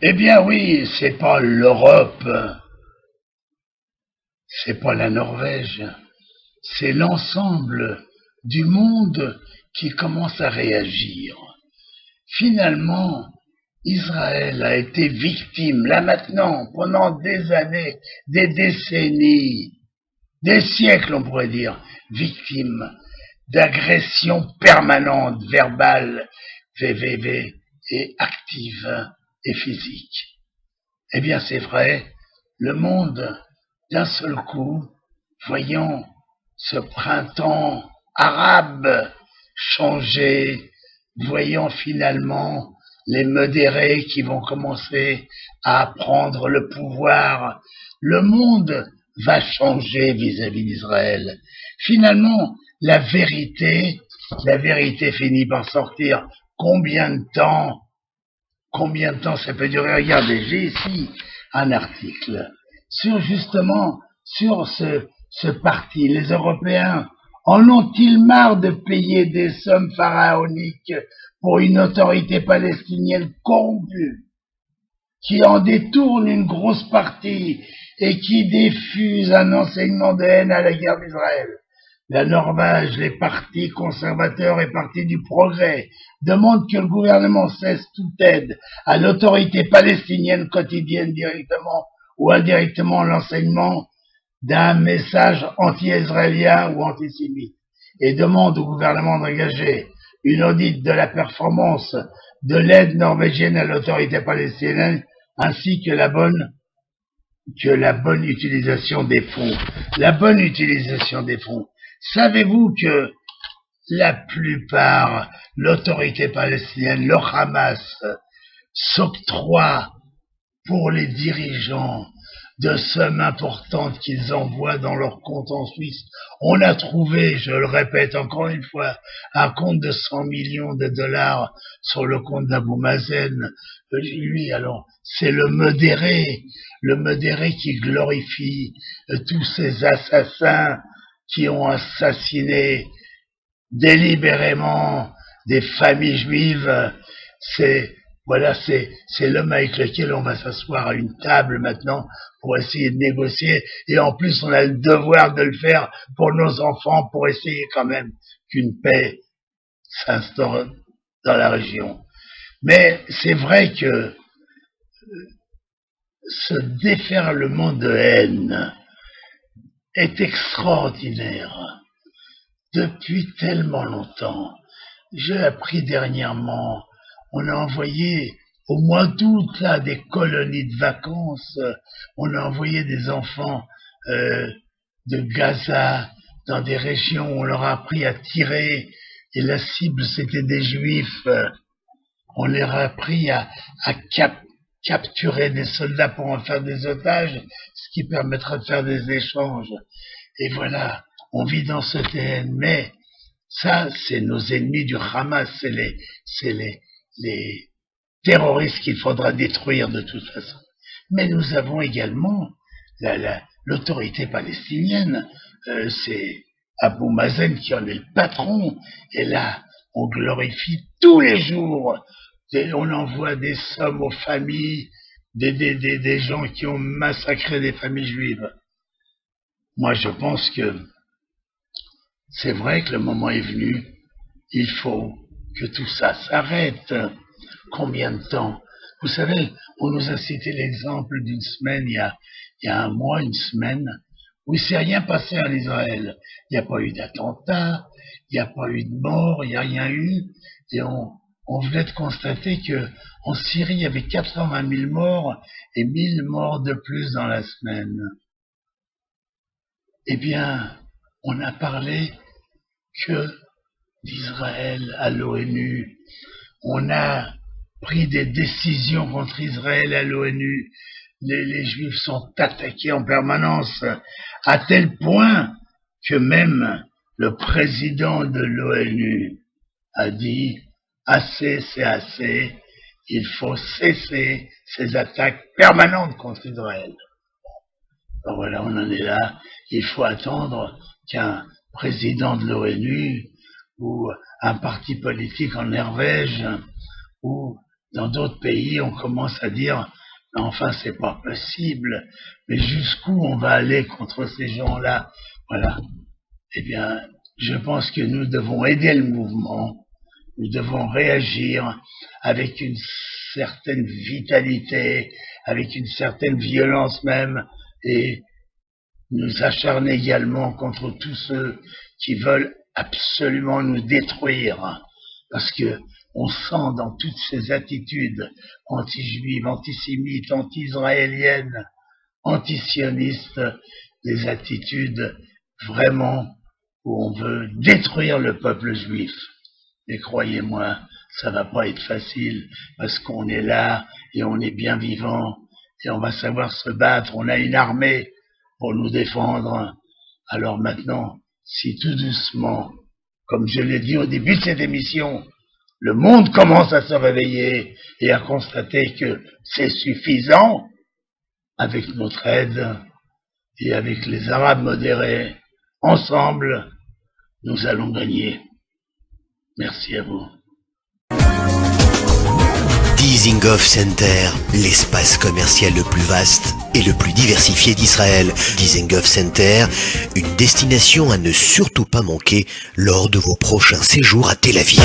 Eh bien oui, c'est pas l'Europe, c'est pas la Norvège, c'est l'ensemble du monde qui commence à réagir. Finalement, Israël a été victime, là maintenant, pendant des années, des décennies, des siècles on pourrait dire, victime d'agressions permanentes, verbales, VVV, et actives et physiques. Eh bien c'est vrai, le monde, d'un seul coup, voyant ce printemps arabe changer, voyant finalement les modérés qui vont commencer à prendre le pouvoir, le monde va changer vis-à-vis d'Israël. Finalement, la vérité finit par sortir. Combien de temps ça peut durer? Regardez, j'ai ici un article sur justement sur ce parti. Les Européens en ont-ils marre de payer des sommes pharaoniques pour une autorité palestinienne corrompue, qui en détourne une grosse partie et qui diffuse un enseignement de haine à la guerre d'Israël? La Norvège, les partis conservateurs et partis du progrès demandent que le gouvernement cesse toute aide à l'autorité palestinienne quotidienne directement ou indirectement l'enseignement d'un message anti-israélien ou antisémite et demande au gouvernement d'engager une audit de la performance de l'aide norvégienne à l'autorité palestinienne ainsi que la bonne utilisation des fonds. La bonne utilisation des fonds. Savez-vous que la plupart, l'autorité palestinienne, le Hamas, s'octroie pour les dirigeants de sommes importantes qu'ils envoient dans leur compte en Suisse? On a trouvé, je le répète encore une fois, un compte de 100 millions de dollars sur le compte d'Abou Mazen. Lui, alors, c'est le modéré qui glorifie tous ces assassins qui ont assassiné délibérément des familles juives. C'est l'homme avec lequel on va s'asseoir à une table maintenant pour essayer de négocier, et en plus on a le devoir de le faire pour nos enfants, pour essayer quand même qu'une paix s'instaure dans la région. Mais c'est vrai que ce déferlement de haine est extraordinaire depuis tellement longtemps. J'ai appris dernièrement, on a envoyé au mois d'août là des colonies de vacances, on a envoyé des enfants de Gaza dans des régions où on leur a appris à tirer et la cible c'était des juifs. On leur a appris à capturer des soldats pour en faire des otages, ce qui permettra de faire des échanges. Et voilà, on vit dans ce TN, mais ça, c'est nos ennemis du Hamas, c'est les terroristes qu'il faudra détruire de toute façon. Mais nous avons également l'autorité palestinienne, c'est Abou Mazen qui en est le patron, et là, on glorifie tous les jours, on envoie des sommes aux familles, des gens qui ont massacré des familles juives. Moi, je pense que c'est vrai que le moment est venu, il faut que tout ça s'arrête. Combien de temps? Vous savez, on nous a cité l'exemple d'une semaine, il y a un mois, une semaine, où il ne s'est rien passé en Israël. Il n'y a pas eu d'attentat, il n'y a pas eu de mort, il n'y a rien eu, et on venait de constater que en Syrie, il y avait 80 000 morts et 1000 morts de plus dans la semaine. Eh bien, on n'a parlé que d'Israël à l'ONU. On a pris des décisions contre Israël à l'ONU. Les Juifs sont attaqués en permanence, à tel point que même le président de l'ONU a dit « assez, c'est assez, il faut cesser ces attaques permanentes contre Israël ». Donc voilà, on en est là. Il faut attendre qu'un président de l'ONU ou un parti politique en Norvège ou Dans d'autres pays, on commence à dire, mais enfin, c'est pas possible, mais jusqu'où on va aller contre ces gens-là? Voilà. Eh bien, je pense que nous devons aider le mouvement, nous devons réagir avec une certaine vitalité, avec une certaine violence même, et nous acharner également contre tous ceux qui veulent absolument nous détruire, parce que on sent dans toutes ces attitudes anti-juives, antisémites, anti-israéliennes, anti-sionistes, des attitudes vraiment où on veut détruire le peuple juif. Et croyez-moi, ça va pas être facile, parce qu'on est là, et on est bien vivant, et on va savoir se battre, on a une armée pour nous défendre. Alors maintenant, si tout doucement, comme je l'ai dit au début de cette émission, le monde commence à se réveiller et à constater que c'est suffisant, avec notre aide et avec les Arabes modérés, ensemble, nous allons gagner. Merci à vous. Dizengoff Center, l'espace commercial le plus vaste et le plus diversifié d'Israël. Dizengoff Center, une destination à ne surtout pas manquer lors de vos prochains séjours à Tel Aviv.